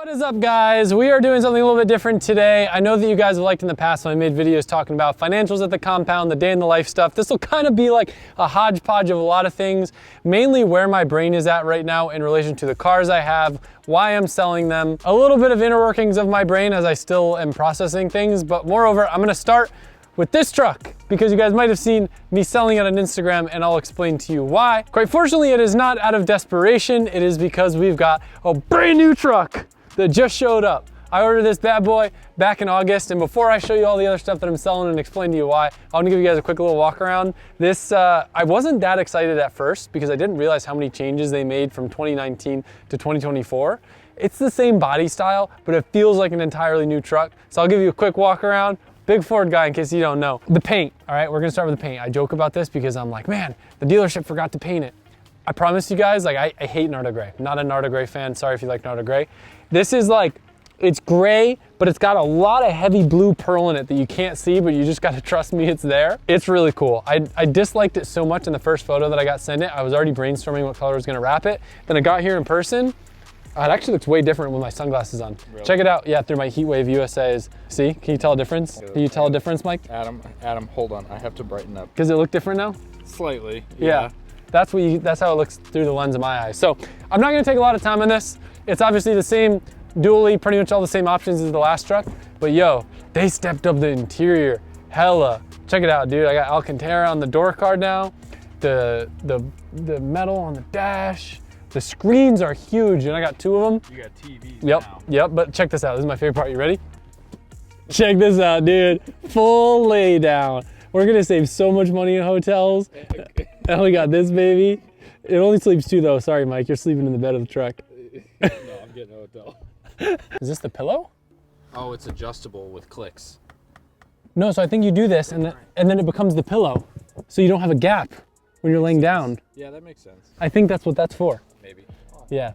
What is up, guys? We are doing something a little bit different today. I know that you guys have liked in the past when I made videos talking about financials at the compound, the day in the life stuff. This will kind of be like a hodgepodge of a lot of things, mainly where my brain is at right now in relation to the cars I have, why I'm selling them, a little bit of inner workings of my brain as I still am processing things, but moreover, I'm gonna start with this truck because you guys might have seen me selling it on Instagram, and I'll explain to you why. Quite fortunately, it is not out of desperation. It is because we've got a brand new truck that just showed up. I ordered this bad boy back in August, and before I show you all the other stuff that I'm selling and explain to you why, I want to give you guys a quick little walk around. This, I wasn't that excited at first because I didn't realize how many changes they made from 2019 to 2024. It's the same body style, but it feels like an entirely new truck. So I'll give you a quick walk around. Big Ford guy in case you don't know. The paint, all right, we're gonna start with the paint. I joke about this because I'm like, man, the dealership forgot to paint it. I promise you guys, like I hate Nardo Gray. I'm not a Nardo Gray fan, sorry if you like Nardo Gray. This is like, it's gray, but it's got a lot of heavy blue pearl in it that you can't see, but you just gotta trust me it's there. It's really cool. I disliked it so much in the first photo that I got sent it. I was already brainstorming what color I was gonna wrap it. Then I got here in person. It actually looks way different with my sunglasses on. Really? Check it out. Yeah, through my Heatwave USA's. See, can you tell a difference? Can you tell a difference, Mike? Adam, hold on. I have to brighten up. Does it look different now? Slightly, yeah. That's how it looks through the lens of my eyes. So I'm not gonna take a lot of time on this. It's obviously the same dually, pretty much all the same options as the last truck, but yo, they stepped up the interior hella. Check it out, dude. I got Alcantara on the door card now. The metal on the dash. The screens are huge, and I got two of them. You got TVs now. Yep, but check this out. This is my favorite part. You ready? Check this out, dude. Full lay down. We're gonna save so much money in hotels. And we got this baby. It only sleeps two though. Sorry, Mike, you're sleeping in the bed of the truck. No, I'm getting a hotel. Is this the pillow? Oh, it's adjustable with clicks. No, so I think you do this, and then it becomes the pillow. So you don't have a gap when you're laying down. Yeah, that makes sense. I think that's what that's for. Maybe. Yeah.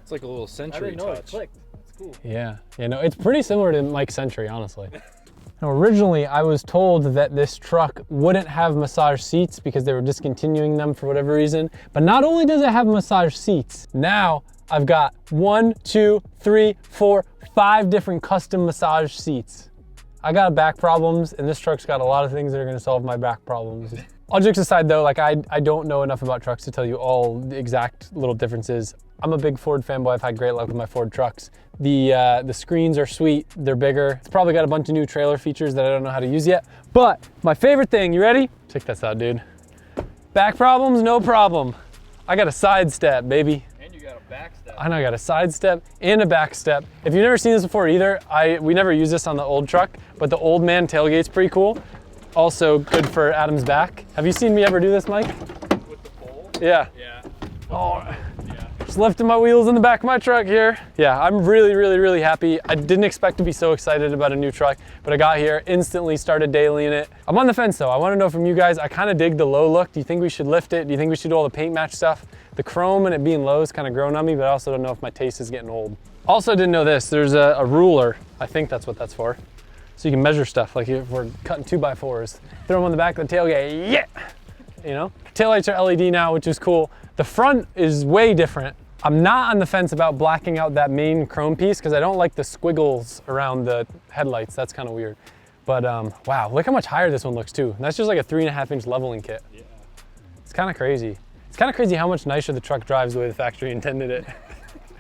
It's like a little Century touch. It clicked. That's cool. Yeah, no, it's pretty similar to Mike's Century, honestly. Now, originally, I was told that this truck wouldn't have massage seats because they were discontinuing them for whatever reason. But not only does it have massage seats, now I've got 1, 2, 3, 4, 5 different custom massage seats. I got back problems, and this truck's got a lot of things that are gonna solve my back problems. All jokes aside though, like I don't know enough about trucks to tell you all the exact little differences. I'm a big Ford fanboy. I've had great luck with my Ford trucks. The screens are sweet, they're bigger. It's probably got a bunch of new trailer features that I don't know how to use yet. But my favorite thing, you ready? Check this out, dude. Back problems, no problem. I got a side step, baby. And you got a back step. I know, I got a side step and a back step. If you've never seen this before either, we never used this on the old truck, but the old man tailgate's pretty cool. Also good for Adam's back. Have you seen me ever do this, Mike? With the pole? Yeah. Yeah. Oh, yeah. Just lifting my wheels in the back of my truck here. Yeah, I'm really happy. I didn't expect to be so excited about a new truck, but I got here, instantly started dailying it. I'm on the fence though. I wanna know from you guys, I kinda dig the low look. Do you think we should lift it? Do you think we should do all the paint match stuff? The chrome and it being low is kinda grown on me, but I also don't know if my taste is getting old. Also didn't know this, there's a ruler. I think that's what that's for. So you can measure stuff, like if we're cutting 2x4s. Throw them on the back of the tailgate, yeah! You know? Taillights are LED now, which is cool. The front is way different. I'm not on the fence about blacking out that main chrome piece because I don't like the squiggles around the headlights. That's kind of weird. But wow, look how much higher this one looks too. And that's just like a 3.5-inch leveling kit. Yeah. It's kind of crazy. It's kind of crazy how much nicer the truck drives the way the factory intended it.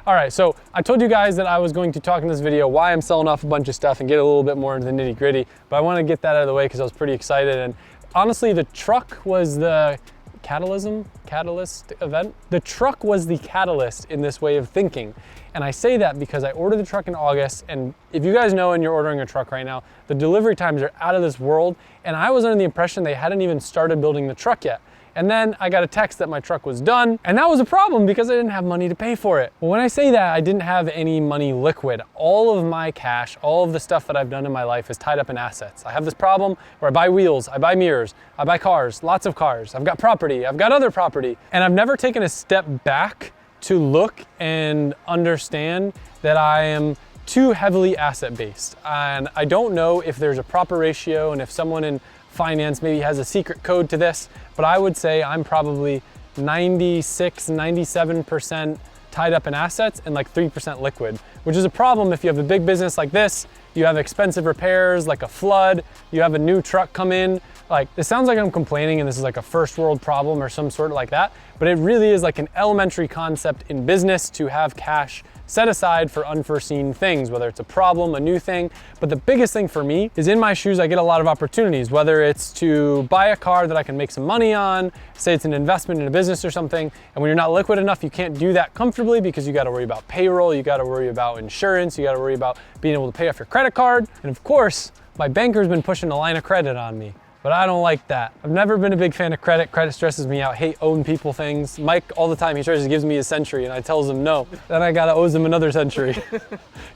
All right, so I told you guys that I was going to talk in this video why I'm selling off a bunch of stuff and get a little bit more into the nitty gritty, but I want to get that out of the way because I was pretty excited. And honestly, the truck was the catalyst event. The truck was the catalyst in this way of thinking. And I say that because I ordered the truck in August, and if you guys know and you're ordering a truck right now, the delivery times are out of this world, and I was under the impression they hadn't even started building the truck yet. And then I got a text that my truck was done, and that was a problem because I didn't have money to pay for it. Well, when I say that, I didn't have any money liquid. All of my cash, all of the stuff that I've done in my life is tied up in assets. I have this problem where I buy wheels, I buy mirrors, I buy cars, lots of cars. I've got property, I've got other property. And I've never taken a step back to look and understand that I am too heavily asset-based. And I don't know if there's a proper ratio and if someone in finance maybe has a secret code to this, but I would say I'm probably 96, 97% tied up in assets and like 3% liquid, which is a problem if you have a big business like this, you have expensive repairs like a flood, you have a new truck come in. Like, it sounds like I'm complaining and this is like a first world problem or some sort of like that, but it really is like an elementary concept in business to have cash set aside for unforeseen things, whether it's a problem, a new thing. But the biggest thing for me is in my shoes, I get a lot of opportunities, whether it's to buy a car that I can make some money on, say it's an investment in a business or something. And when you're not liquid enough, you can't do that comfortably because you got to worry about payroll, you got to worry about insurance, you got to worry about being able to pay off your credit card. And of course, my banker's been pushing a line of credit on me. But I don't like that. I've never been a big fan of credit. Credit stresses me out. Hate owing people things. Mike, all the time, he tries to give me a century and I tells him no. Then I gotta owe him another century.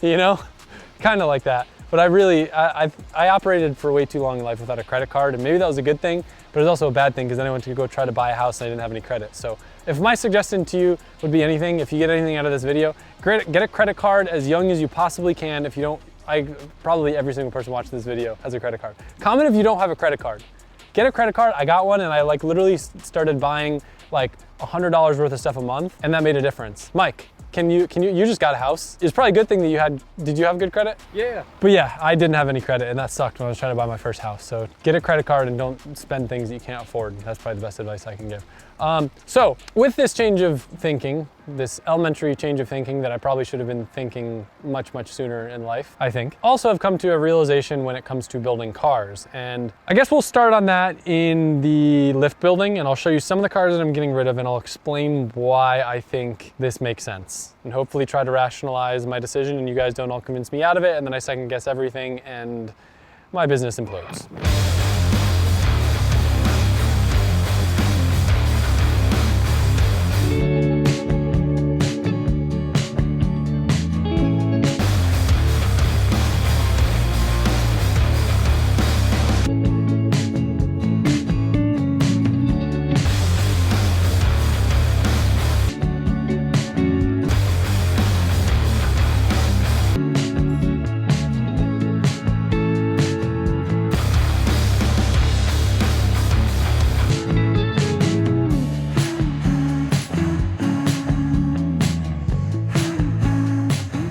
You know? Kind of like that. But I operated for way too long in life without a credit card, and maybe that was a good thing, but it was also a bad thing because then I went to go try to buy a house and I didn't have any credit. So if my suggestion to you would be anything, if you get anything out of this video, get a credit card as young as you possibly can. If you don't, probably every single person watching this video has a credit card. Comment if you don't have a credit card. Get a credit card. I got one and I like literally started buying like $100 worth of stuff a month, and that made a difference. Mike, you just got a house. It's probably a good thing that you had, did you have good credit? Yeah. But yeah, I didn't have any credit and that sucked when I was trying to buy my first house. So get a credit card and don't spend things that you can't afford. That's probably the best advice I can give. So with this change of thinking, this elementary change of thinking that I probably should have been thinking much, much sooner in life, I think. Also have come to a realization when it comes to building cars. And I guess we'll start on that in the lift building, and I'll show you some of the cars that I'm getting rid of, and I'll explain why I think this makes sense. And hopefully try to rationalize my decision and you guys don't all convince me out of it, and then I second guess everything and my business implodes.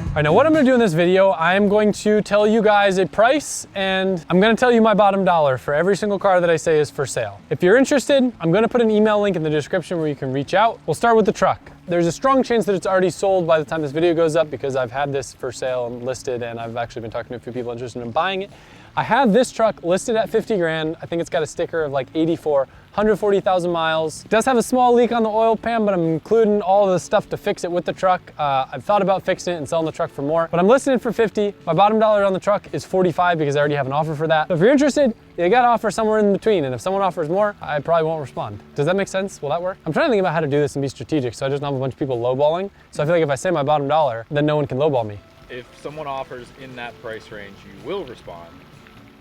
All right, now what I'm gonna do in this video, I'm going to tell you guys a price, and I'm gonna tell you my bottom dollar for every single car that I say is for sale. If you're interested, I'm gonna put an email link in the description where you can reach out. We'll start with the truck. There's a strong chance that it's already sold by the time this video goes up because I've had this for sale and listed, and I've actually been talking to a few people interested in buying it. I have this truck listed at 50 grand. I think it's got a sticker of like 84, 140,000 miles. It does have a small leak on the oil pan, but I'm including all the stuff to fix it with the truck. I've thought about fixing it and selling the truck for more, but I'm listing it for 50. My bottom dollar on the truck is 45 because I already have an offer for that. So if you're interested, you gotta offer somewhere in between, and if someone offers more, I probably won't respond. Does that make sense? Will that work? I'm trying to think about how to do this and be strategic, so I just don't have a bunch of people lowballing. So I feel like if I say my bottom dollar, then no one can lowball me. If someone offers in that price range, you will respond.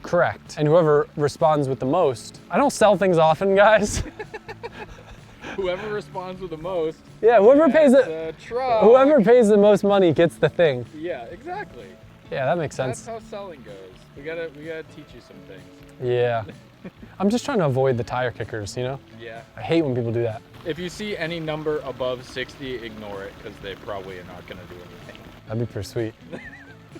Correct. And whoever responds with the most, I don't sell things often, guys. Whoever responds with the most. Yeah, whoever pays the most money gets the thing. Yeah, exactly. Yeah, that makes sense. That's how selling goes. We gotta teach you some things. Yeah. I'm just trying to avoid the tire kickers, you know? Yeah. I hate when people do that. If you see any number above 60, ignore it, because they probably are not gonna do anything. That'd be pretty sweet.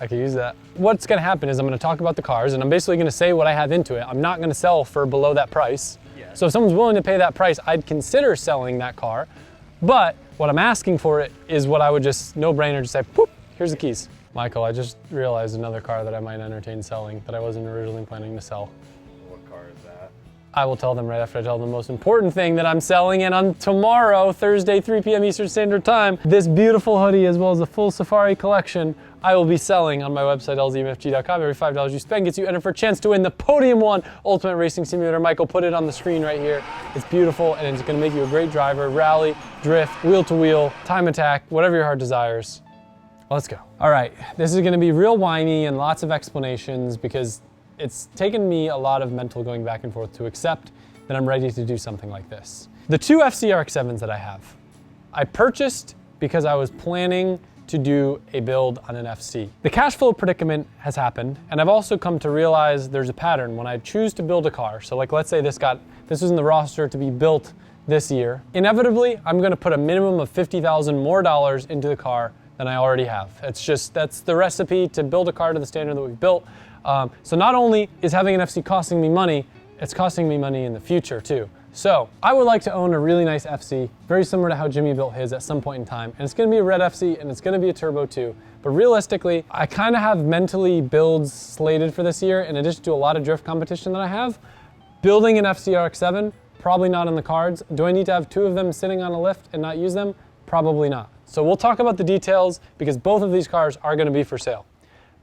I could use that. What's gonna happen is I'm gonna talk about the cars, and I'm basically gonna say what I have into it. I'm not gonna sell for below that price. Yeah. So if someone's willing to pay that price, I'd consider selling that car. But what I'm asking for it is what I would just, no brainer, just say, poop, here's the keys. Michael, I just realized another car that I might entertain selling that I wasn't originally planning to sell. What car is that? I will tell them right after I tell them the most important thing that I'm selling, and on tomorrow, Thursday, 3 p.m. Eastern Standard Time, this beautiful hoodie as well as the full Safari collection, I will be selling on my website, lzmfg.com. Every $5 you spend gets you entered for a chance to win the Podium 1 Ultimate Racing Simulator. Michael, put it on the screen right here. It's beautiful, and it's gonna make you a great driver, rally, drift, wheel-to-wheel, time attack, whatever your heart desires. Let's go. All right, this is gonna be real whiny and lots of explanations because it's taken me a lot of mental going back and forth to accept that I'm ready to do something like this. The two FCRX7s that I have, I purchased because I was planning to do a build on an FC. The cash flow predicament has happened, and I've also come to realize there's a pattern when I choose to build a car. So like, let's say this was in the roster to be built this year, inevitably, I'm gonna put a minimum of $50,000 more into the car than I already have. That's the recipe to build a car to the standard that we've built. So not only is having an FC costing me money, it's costing me money in the future too. So I would like to own a really nice FC, very similar to how Jimmy built his at some point in time. And it's gonna be a red FC and it's gonna be a turbo too. But realistically, I kind of have mentally builds slated for this year in addition to a lot of drift competition that I have. Building an FC RX-7, probably not in the cards. Do I need to have 2 of them sitting on a lift and not use them? Probably not. So we'll talk about the details because both of these cars are gonna be for sale.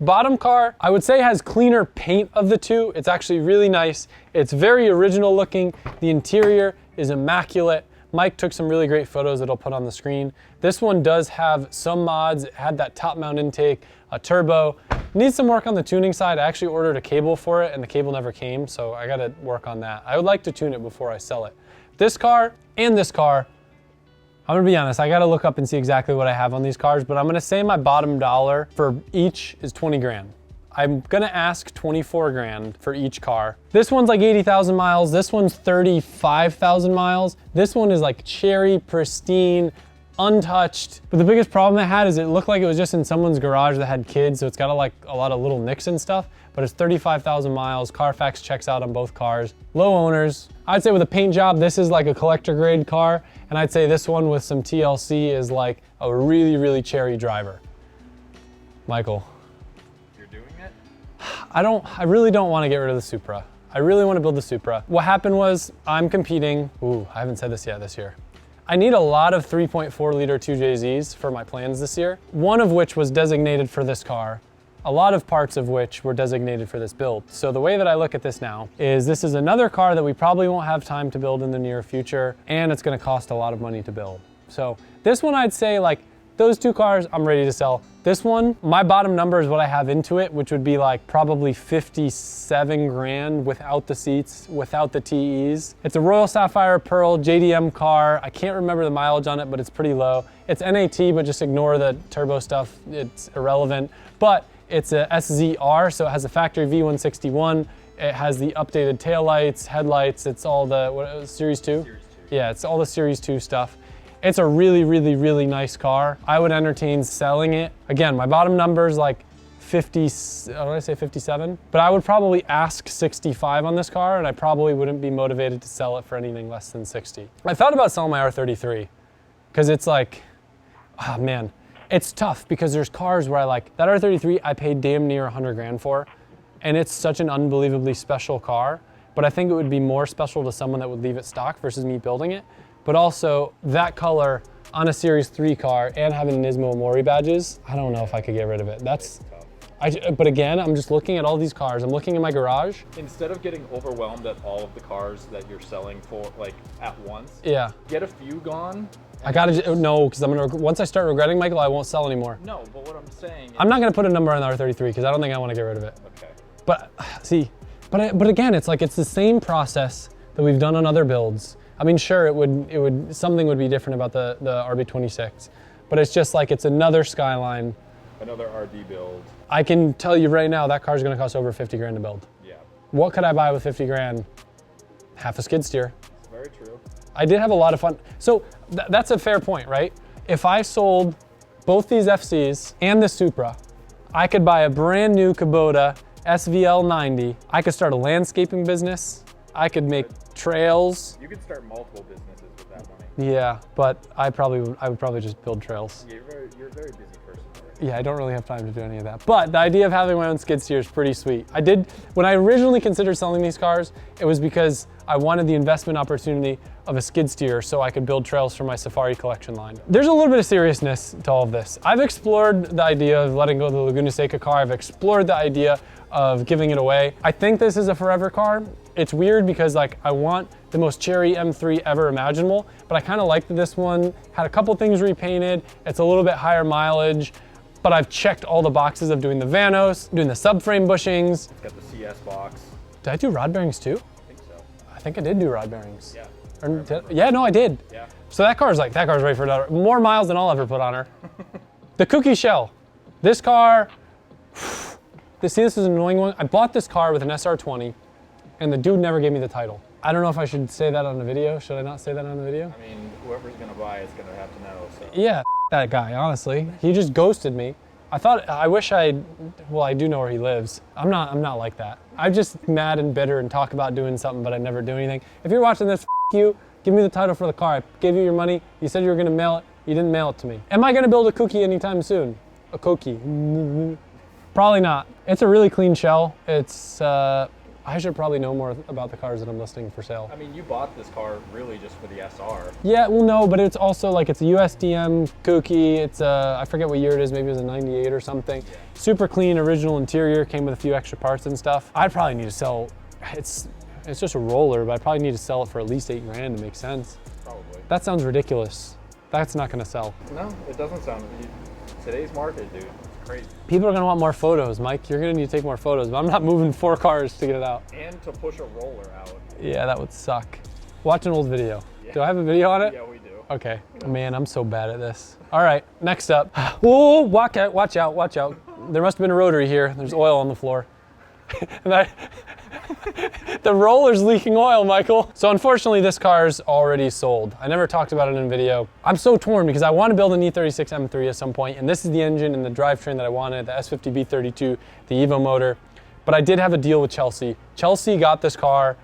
Bottom car, I would say has cleaner paint of the two. It's actually really nice. It's very original looking. The interior is immaculate. Mike took some really great photos that I'll put on the screen. This one does have some mods. It had that top mount intake, a turbo. Needs some work on the tuning side. I actually ordered a cable for it and the cable never came, so I gotta work on that. I would like to tune it before I sell it. This car and this car, I'm gonna be honest, I gotta look up and see exactly what I have on these cars, but I'm gonna say my bottom dollar for each is 20 grand. I'm gonna ask 24 grand for each car. This one's like 80,000 miles, this one's 35,000 miles. This one is like cherry, pristine, untouched. But the biggest problem it had is it looked like it was just in someone's garage that had kids, so it's got like a lot of little nicks and stuff, but it's 35,000 miles. Carfax checks out on both cars. Low owners. I'd say with a paint job, this is like a collector grade car, and I'd say this one with some TLC is like a really, really cherry driver. Michael. You're doing it? I really don't want to get rid of the Supra. I really want to build the Supra. What happened was I'm competing, I haven't said this yet this year. I need a lot of 3.4 liter 2JZs for my plans this year, one of which was designated for this car, a lot of parts of which were designated for this build. So the way that I look at this now is this is another car that we probably won't have time to build in the near future, and it's gonna cost a lot of money to build. So this one I'd say like, those 2 cars I'm ready to sell. This one, my bottom number is what I have into it, which would be like probably 57 grand without the seats, without the TEs. It's a Royal Sapphire Pearl JDM car. I can't remember the mileage on it, but it's pretty low. It's NAT, but just ignore the turbo stuff. It's irrelevant. But it's a SZR, so it has a factory V161. It has the updated taillights, headlights. It's all the, Series 2? Series 2. Yeah, it's all the Series 2 stuff. It's a really, really, really nice car. I would entertain selling it. Again, my bottom number is like 50, what did I say, 57? But I would probably ask 65 on this car, and I probably wouldn't be motivated to sell it for anything less than 60. I thought about selling my R33, because it's like, oh man, it's tough because there's cars where that R33 I paid damn near 100 grand for, and it's such an unbelievably special car, but I think it would be more special to someone that would leave it stock versus me building it. But also that color on a Series 3 car and having Nismo Mori badges, I don't know if I could get rid of it. But again, I'm just looking at all these cars. I'm looking in my garage. Instead of getting overwhelmed at all of the cars that you're selling for like at once, yeah, get a few gone. I gotta, no, because once I start regretting, Michael, I won't sell anymore. No, but what I'm saying is, I'm not gonna put a number on the R33 because I don't think I want to get rid of it. Okay. But see, but again, it's like, it's the same process that we've done on other builds. I mean, sure, something would be different about the RB26, but it's just like, it's another Skyline. Another RD build. I can tell you right now, that car's gonna cost over 50 grand to build. Yeah. What could I buy with 50 grand? Half a skid steer. It's very true. I did have a lot of fun. So that's a fair point, right? If I sold both these FCs and the Supra, I could buy a brand new Kubota SVL 90. I could start a landscaping business. I could make trails. You could start multiple businesses with that money. Yeah, but I would probably just build trails. Yeah, you're a very busy person already. Yeah, I don't really have time to do any of that. But the idea of having my own skid steer is pretty sweet. When I originally considered selling these cars, it was because I wanted the investment opportunity of a skid steer so I could build trails for my Safari collection line. There's a little bit of seriousness to all of this. I've explored the idea of letting go of the Laguna Seca car. I've explored the idea of giving it away. I think this is a forever car. It's weird because like I want the most cherry M3 ever imaginable, but I kind of like that this one had a couple things repainted. It's a little bit higher mileage, but I've checked all the boxes of doing the Vanos, doing the subframe bushings. It's got the CS box. Did I do rod bearings too? I think so. I think I did do rod bearings. Yeah. Yeah, no, I did. Yeah. So that car's ready for another, more miles than I'll ever put on her. The cookie shell. This car, this is an annoying one. I bought this car with an SR20 and the dude never gave me the title. I don't know if I should say that on the video. Should I not say that on the video? I mean, whoever's gonna buy it's gonna have to know. So. Yeah, that guy, honestly. He just ghosted me. I wish well, I do know where he lives. I'm not like that. I'm just mad and bitter and talk about doing something, but I never do anything. If you're watching this, you, give me the title for the car. I gave you your money. You said you were gonna mail it. You didn't mail it to me. Am I gonna build a cookie anytime soon? A cookie? Probably not. It's a really clean shell. It's, I should probably know more about the cars that I'm listing for sale. I mean, you bought this car really just for the SR. Yeah, well, no, but it's also like, it's a USDM cookie. It's I forget what year it is. Maybe it was a 98 or something. Yeah. Super clean, original interior, came with a few extra parts and stuff. I'd probably need to sell, it's just a roller, but I probably need to sell it for at least $8 grand to make sense. Probably. That sounds ridiculous. That's not gonna sell. No, it doesn't sound, today's market, dude. Crazy. People are gonna want more photos, Mike. You're gonna need to take more photos, but I'm not moving 4 cars to get it out. And to push a roller out. Yeah, that would suck. Watch an old video. Yeah. Do I have a video on it? Yeah, we do. Okay. Man, I'm so bad at this. All right, next up. Whoa, watch out, watch out, watch out. There must have been a rotary here. There's oil on the floor. And the roller's leaking oil, Michael. So unfortunately, this car's already sold. I never talked about it in a video. I'm so torn because I want to build an E92 M3 at some point, and this is the engine and the drivetrain that I wanted, the S50B32, the Evo motor. But I did have a deal with Chelsea. Chelsea got this car,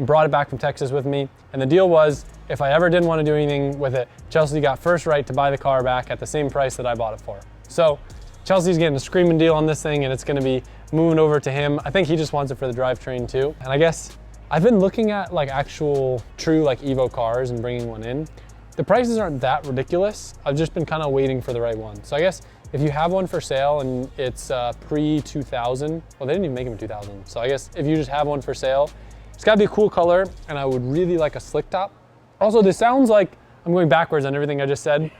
brought it back from Texas with me, and the deal was, if I ever didn't want to do anything with it, Chelsea got first right to buy the car back at the same price that I bought it for. So Chelsea's getting a screaming deal on this thing, and it's gonna be moving over to him. I think he just wants it for the drivetrain too. And I guess I've been looking at like actual true like Evo cars and bringing one in. The prices aren't that ridiculous. I've just been kind of waiting for the right one. So I guess if you have one for sale and it's pre-2000, well, they didn't even make them in 2000. So I guess if you just have one for sale, it's gotta be a cool color, and I would really like a slick top. Also, this sounds like I'm going backwards on everything I just said,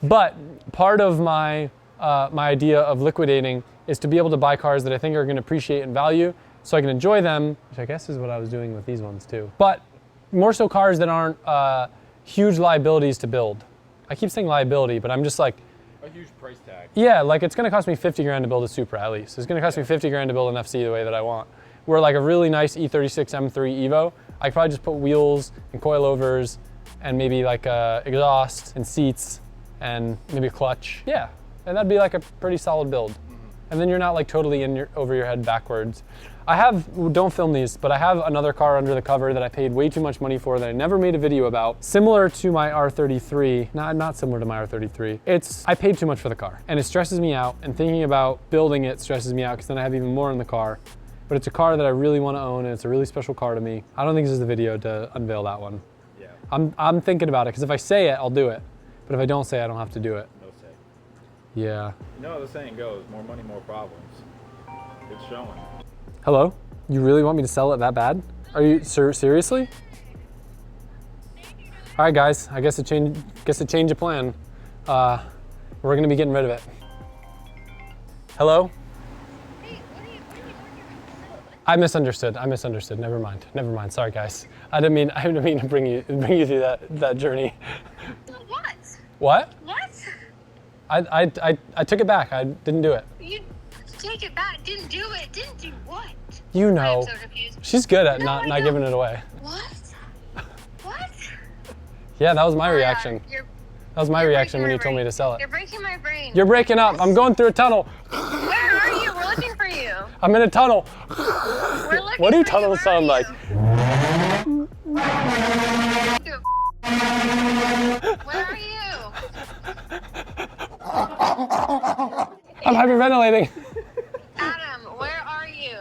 but part of my idea of liquidating is to be able to buy cars that I think are gonna appreciate in value so I can enjoy them, which I guess is what I was doing with these ones too. But more so cars that aren't huge liabilities to build. I keep saying liability, but I'm just like, a huge price tag. yeah, like it's gonna cost me 50 grand to build a Supra at least. It's gonna cost me 50 grand to build an FC the way that I want. Where like a really nice E36 M3 Evo, I could probably just put wheels and coilovers and maybe like exhaust and seats and maybe a clutch. Yeah, and that'd be like a pretty solid build. And then you're not like totally over your head backwards. I have, don't film these, but I have another car under the cover that I paid way too much money for that I never made a video about. Similar to my R33, not similar to my R33. I paid too much for the car and it stresses me out, and thinking about building it stresses me out because then I have even more in the car. But it's a car that I really want to own and it's a really special car to me. I don't think this is the video to unveil that one. Yeah. I'm thinking about it because if I say it, I'll do it. But if I don't say it, I don't have to do it. No say. Yeah. You know how the saying goes, more money, more problems. It's showing. Hello? You really want me to sell it that bad? Are you, sir, seriously? All right, guys, I guess a change of plan. We're gonna be getting rid of it. Hello? Hey, what are you doing? I misunderstood. Never mind. Sorry, guys. I didn't mean to bring you through that journey. What? What? What? I took it back. I didn't do it. You take it back. Didn't do it. Didn't do what? You know. I'm so confused. She's good at No, not I giving know. it away. What? What? Yeah, that was my reaction. You're That was my You're reaction breaking when my you told me brain. to sell it. You're breaking my brain. You're breaking up. I'm going through a tunnel. Where are you? We're looking for you. I'm in a tunnel. We're looking What do for you. tunnels Where sound are like? you? Where are you? I'm hyperventilating. Adam, where are you?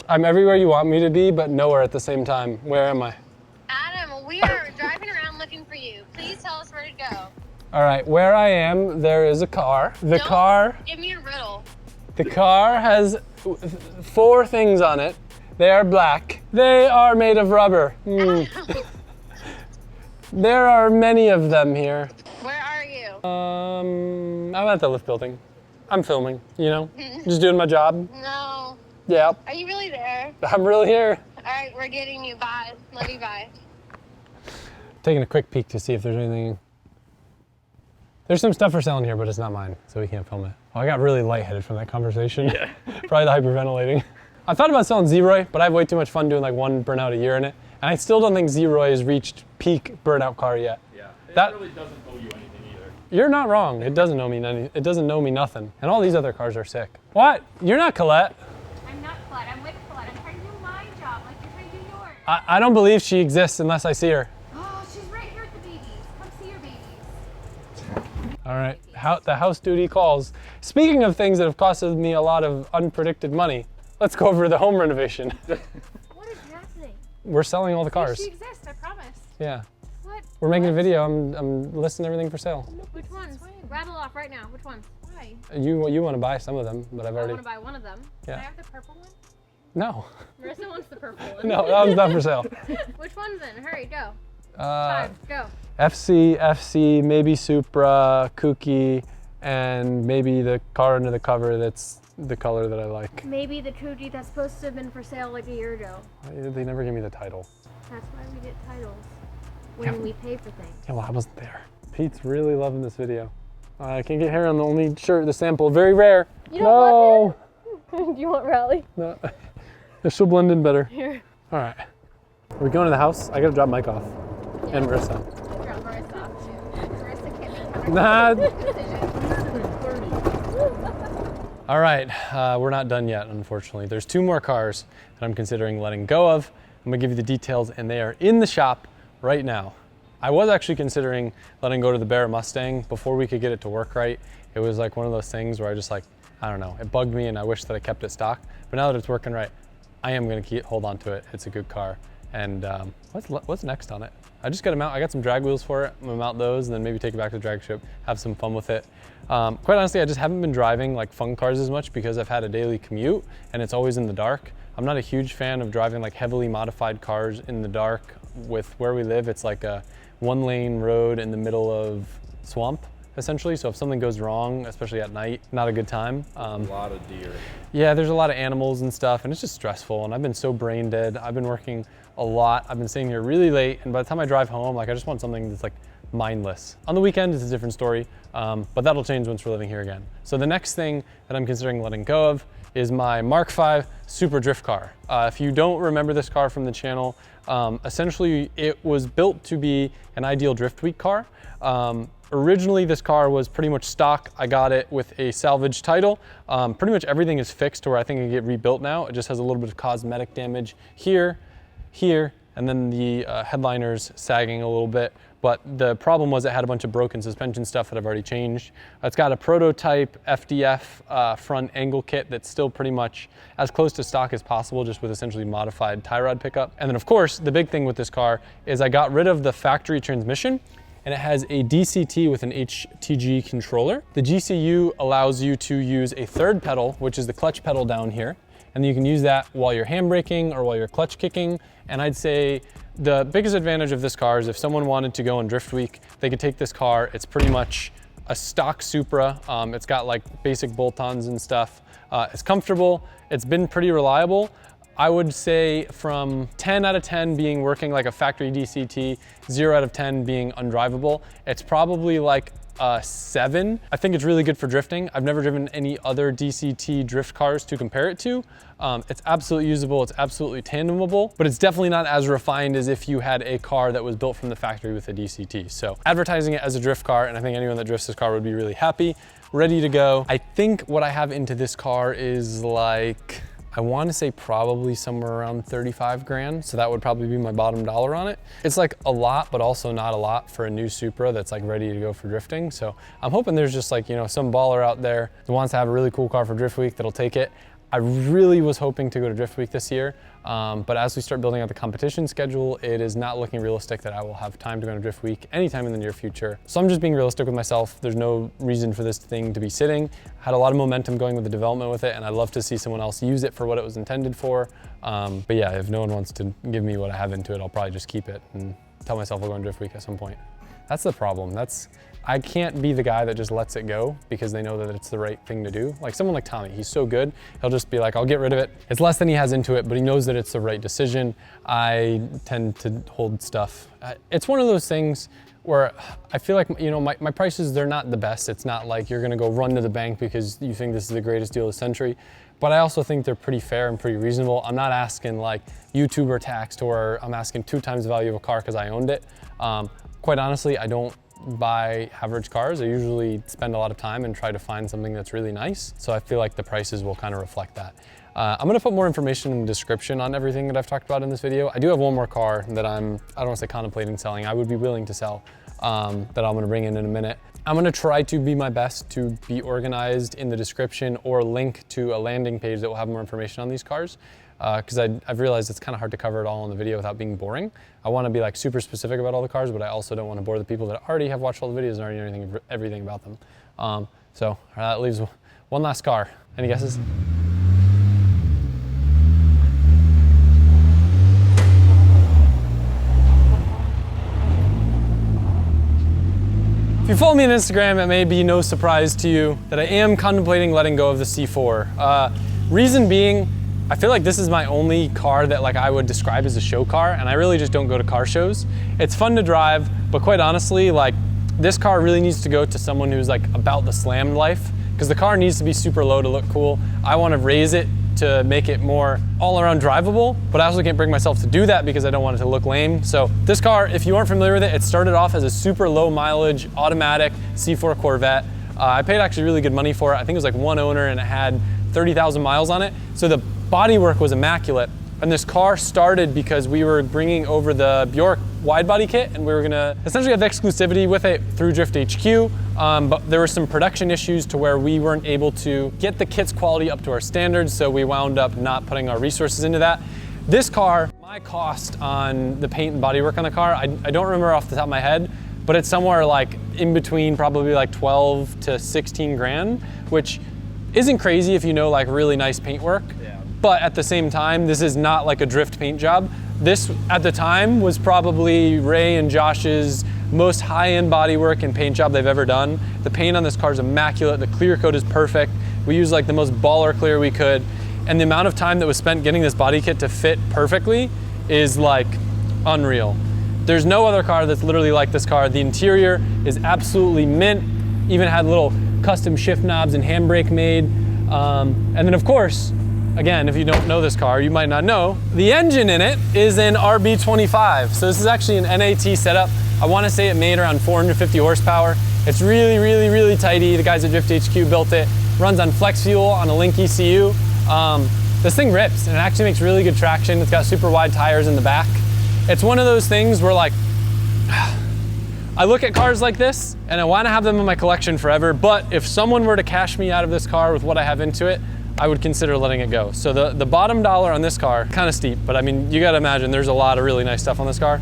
I'm everywhere you want me to be, but nowhere at the same time. Where am I? Adam, we are driving around looking for you. Please tell us where to go. All right, where I am, there is a car. Don't give me a riddle. The car has 4 things on it. They are black. They are made of rubber. There are many of them here. Where are you? I'm at the lift building. I'm filming, you know, just doing my job. No. Yeah, Are you really there? I'm really here. All right, we're getting you. Bye. Love you. Bye. Taking a quick peek to see if there's anything. There's some stuff for sale in here, but it's not mine, so we can't film it. Oh, I got really lightheaded from that conversation. Yeah. Probably the hyperventilating. I thought about selling Z-Roy, but I have way too much fun doing like one burnout a year in it. And I still don't think Z-Roy has reached peak burnout car yet. Yeah, That- really doesn't owe you anything either. You're not wrong. It doesn't know me it doesn't know me nothing. And all these other cars are sick. What? You're not Colette. I'm not Colette. I'm with Colette. I'm trying to do my job like you're trying to do yours. I don't believe she exists unless I see her. Oh, she's right here with the babies. Come see your babies. All right, the house duty calls. Speaking of things that have costed me a lot of unpredicted money, let's go over the home renovation. What is happening? We're selling all the cars. She exists, I promise. Yeah, What? we're making a video. I'm listing everything for sale. Which ones? Rattle off right now. Which ones? Why? You want to buy some of them, but I've I already. want to buy one of them. Yeah. Can I have the purple one? No, Marissa wants the purple one. no, that one's not for sale. Which ones then? Hurry, go. Uh, 5, go. FC, maybe Supra, Kooky, and maybe the car under the cover that's the color that I like. Maybe the Kuji that's supposed to have been for sale like a year ago. They never give me the title. That's why we get titles when we pay for things. Yeah, well, I wasn't there. Pete's really loving this video. I can't get hair on the only shirt, the sample. Very rare. You don't want Do you want Raleigh? No. She'll blend in better. Here. All right. We're going to the house. I gotta drop Mike off. Yeah. And Marissa. Drop Marissa off too. Marissa can't make Nah. decisions. All right, we're not done yet, unfortunately. There's 2 more cars that I'm considering letting go of. I'm gonna give you the details, and they are in the shop right now. I was actually considering letting go to the Barrett Mustang before we could get it to work right. It was like one of those things where I just like, I don't know, it bugged me and I wish that I kept it stock. But now that it's working right, I am gonna hold on to it. It's a good car. And what's next on it? I just got to mount, I got some drag wheels for it. I'm gonna mount those and then maybe take it back to the drag strip, have some fun with it. Quite honestly, I just haven't been driving like fun cars as much because I've had a daily commute and it's always in the dark. I'm not a huge fan of driving like heavily modified cars in the dark. With where we live, it's like a 1-lane road in the middle of swamp, essentially. So if something goes wrong, especially at night, not a good time. A lot of deer. Yeah, there's a lot of animals and stuff, and it's just stressful. And I've been so brain dead. I've been working a lot. I've been staying here really late, and by the time I drive home, like I just want something that's like mindless. On the weekend, it's a different story, but that'll change once we're living here again. So the next thing that I'm considering letting go of is my MK5 Supra drift car. If you don't remember this car from the channel, essentially it was built to be an ideal drift week car. Originally, this car was pretty much stock. I got it with a salvage title. Pretty much everything is fixed to where I think it can get rebuilt now. It just has a little bit of cosmetic damage here, and then the headliner's sagging a little bit. But the problem was it had a bunch of broken suspension stuff that I've already changed. It's got a prototype FDF front angle kit that's still pretty much as close to stock as possible, just with essentially modified tie rod pickup. And then of course, the big thing with this car is I got rid of the factory transmission, and it has a DCT with an HTG controller. The GCU allows you to use a third pedal, which is the clutch pedal down here. And you can use that while you're handbraking or while you're clutch kicking. And I'd say the biggest advantage of this car is if someone wanted to go on drift week, they could take this car. It's pretty much a stock Supra. It's got like basic bolt-ons and stuff. It's comfortable. It's been pretty reliable. I would say from 10 out of 10 being working like a factory DCT, 0 out of 10 being undrivable, it's probably like a 7. I think it's really good for drifting. I've never driven any other DCT drift cars to compare it to. It's absolutely usable, it's absolutely tandemable, but it's definitely not as refined as if you had a car that was built from the factory with a DCT. So advertising it as a drift car, and I think anyone that drifts this car would be really happy, ready to go. I think what I have into this car is like, I want to say probably somewhere around 35 grand. So that would probably be my bottom dollar on it. It's like a lot, but also not a lot for a new Supra that's like ready to go for drifting. So I'm hoping there's just like, you know, some baller out there that wants to have a really cool car for drift week that'll take it. I really was hoping to go to drift week this year. But as we start building out the competition schedule, it is not looking realistic that I will have time to go to drift week anytime in the near future. So I'm just being realistic with myself. There's no reason for this thing to be sitting. Had a lot of momentum going with the development with it, and I'd love to see someone else use it for what it was intended for. But yeah, if no one wants to give me what I have into it, I'll probably just keep it and tell myself I'll go on drift week at some point. That's the problem. I can't be the guy that just lets it go because they know that it's the right thing to do. Like someone like Tommy, he's so good. He'll just be like, I'll get rid of it. It's less than he has into it, but he knows that it's the right decision. I tend to hold stuff. It's one of those things where I feel like, you know, my prices, they're not the best. It's not like you're gonna go run to the bank because you think this is the greatest deal of the century. But I also think they're pretty fair and pretty reasonable. I'm not asking like YouTuber taxed, or I'm asking 2 times the value of a car because I owned it. Quite honestly, I don't buy average cars. I usually spend a lot of time and try to find something that's really nice. So I feel like the prices will kind of reflect that. I'm gonna put more information in the description on everything that I've talked about in this video. I do have one more car that I don't wanna say contemplating selling. I would be willing to sell that I'm gonna bring in a minute. I'm gonna try to be my best to be organized in the description or link to a landing page that will have more information on these cars. Because I've realized it's kind of hard to cover it all in the video without being boring. I want to be like super specific about all the cars, but I also don't want to bore the people that already have watched all the videos and already know everything about them. So that leaves one last car. Any guesses? If you follow me on Instagram, it may be no surprise to you that I am contemplating letting go of the C4. Reason being, I feel like this is my only car that like I would describe as a show car, and I really just don't go to car shows. It's fun to drive, but quite honestly, like this car really needs to go to someone who's like about the slammed life, because the car needs to be super low to look cool. I want to raise it to make it more all around drivable, but I also can't bring myself to do that because I don't want it to look lame. So this car, if you aren't familiar with it, it started off as a super low mileage automatic C4 Corvette. I paid actually really good money for it. I think it was like one owner and it had 30,000 miles on it. So the bodywork was immaculate. And this car started because we were bringing over the Bjork wide body kit, and we were gonna essentially have exclusivity with it through Drift HQ. But there were some production issues to where we weren't able to get the kit's quality up to our standards, so we wound up not putting our resources into that. This car, my cost on the paint and bodywork on the car, I don't remember off the top of my head, but it's somewhere like in between probably like 12 to 16 grand, which isn't crazy if you know like really nice paint work. Yeah. But at the same time, this is not like a drift paint job. This, at the time, was probably Ray and Josh's most high-end bodywork and paint job they've ever done. The paint on this car is immaculate. The clear coat is perfect. We used like the most baller clear we could. And the amount of time that was spent getting this body kit to fit perfectly is like unreal. There's no other car that's literally like this car. The interior is absolutely mint. Even had little custom shift knobs and handbrake made. And then of course, again, if you don't know this car, you might not know, the engine in it is an RB25. So this is actually an NAT setup. I want to say it made around 450 horsepower. It's really, really, really tidy. The guys at Drift HQ built it. Runs on flex fuel on a Link ECU. This thing rips and it actually makes really good traction. It's got super wide tires in the back. It's one of those things where like, I look at cars like this and I want to have them in my collection forever, but if someone were to cash me out of this car with what I have into it, I would consider letting it go. So the bottom dollar on this car, kind of steep, but I mean, you gotta imagine there's a lot of really nice stuff on this car.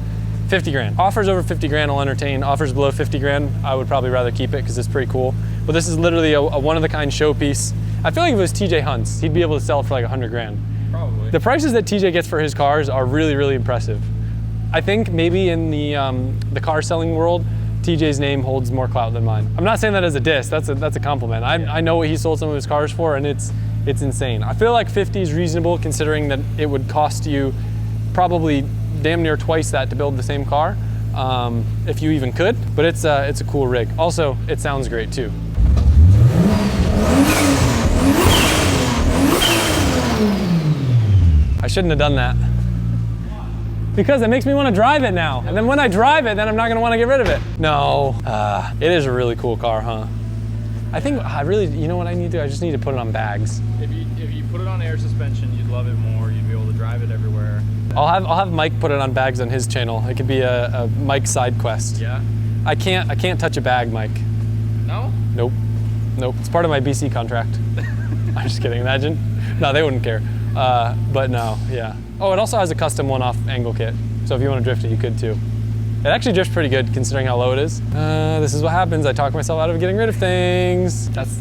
50 grand. Offers over 50 grand, I'll entertain. Offers below 50 grand, I would probably rather keep it because it's pretty cool. But this is literally a one-of-a-kind showpiece. I feel like if it was TJ Hunt's, he'd be able to sell it for like 100 grand. Probably. The prices that TJ gets for his cars are really, really impressive. I think maybe in the car selling world, TJ's name holds more clout than mine. I'm not saying that as a diss, that's a compliment. I know what he sold some of his cars for, and it's insane. I feel like 50 is reasonable considering that it would cost you probably damn near twice that to build the same car, if you even could, but it's a cool rig. Also, it sounds great too. I shouldn't have done that. Because it makes me want to drive it now. And then when I drive it, then I'm not going to want to get rid of it. No, it is a really cool car, huh? I think I really, you know what I need to do? I just need to put it on bags. If you put it on air suspension, you'd love it more. You'd be able to drive it everywhere. I'll have Mike put it on bags on his channel. It could be a Mike side quest. Yeah. I can't touch a bag, Mike. No? Nope. It's part of my BC contract. I'm just kidding. Imagine. No, they wouldn't care. But no, yeah. Oh, it also has a custom one-off angle kit. So if you want to drift it, you could too. It actually drifts pretty good considering how low it is. This is what happens. I talk myself out of getting rid of things. That's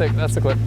it. That's the clip.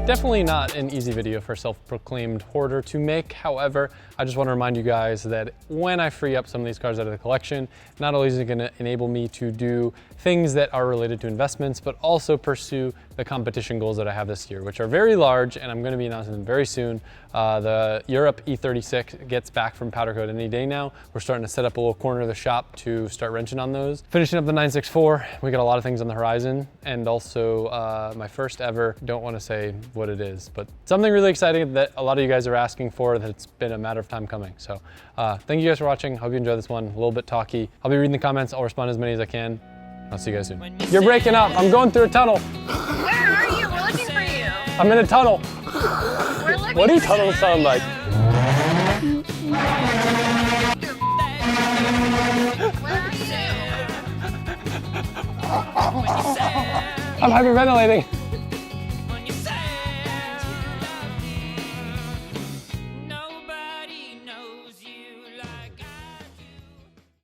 Definitely not an easy video for a self-proclaimed hoarder to make. However, I just want to remind you guys that when I free up some of these cars out of the collection, not only is it going to enable me to do things that are related to investments, but also pursue the competition goals that I have this year, which are very large, and I'm going to be announcing them very soon. The Europe E36 gets back from powder coat any day now. We're starting to set up a little corner of the shop to start wrenching on those. Finishing up the 964, we got a lot of things on the horizon, and also my first ever, don't want to say what it is, but something really exciting that a lot of you guys are asking for, that it's been a matter of time coming. So thank you guys for watching. Hope you enjoyed this one. A little bit talky. I'll be reading the comments. I'll respond as many as I can. I'll see you guys soon. You're breaking up. I'm going through a tunnel. Where are you? We're looking for you. I'm in a tunnel. We're looking What do for tunnels you. sound like? Where are you? I'm hyperventilating.